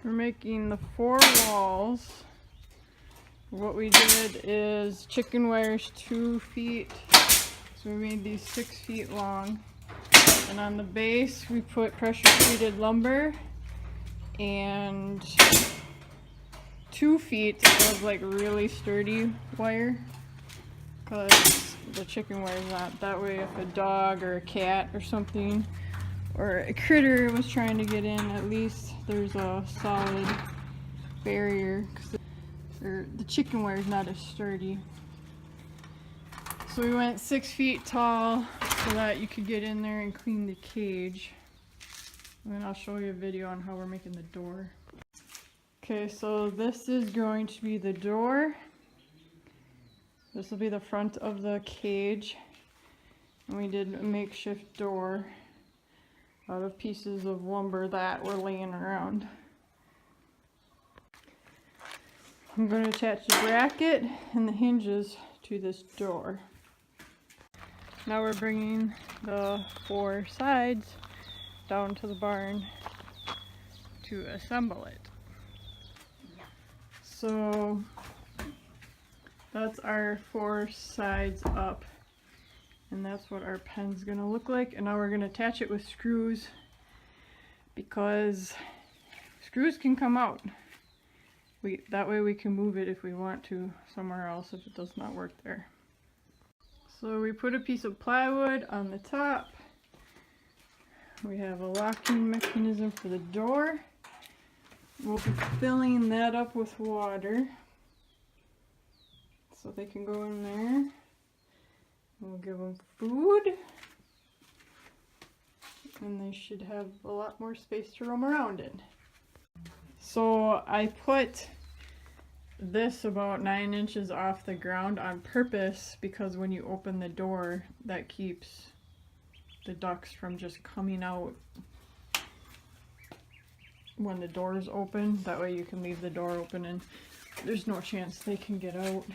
We're making the 4 walls. What we did is chicken wire's 2 feet, so we made these 6 feet long. And on the base we put pressure treated lumber and 2 feet of like really sturdy wire, because the chicken wire is not that way. If a dog or a cat or something or a critter was trying to get in, at least there's a solid barrier, because the chicken wire is not as sturdy. So we went 6 feet tall so that you could get in there and clean the cage. And then I'll show you a video on how we're making the door. Okay, so this is going to be the door. This will be the front of the cage. And we did a makeshift door out of pieces of lumber that were laying around. I'm going to attach the bracket and the hinges to this door. Now we're bringing the 4 sides down to the barn to assemble it. So that's our 4 sides up, and that's what our pen's gonna look like. And now we're gonna attach it with screws, because screws can come out. That way we can move it if we want to somewhere else if it does not work there. So we put a piece of plywood on the top. We have a locking mechanism for the door. We'll be filling that up with water so they can go in there. We'll give them food, and they should have a lot more space to roam around in. So I put this about 9 inches off the ground on purpose, because when you open the door, that keeps the ducks from just coming out when the door is open. That way you can leave the door open and there's no chance they can get out.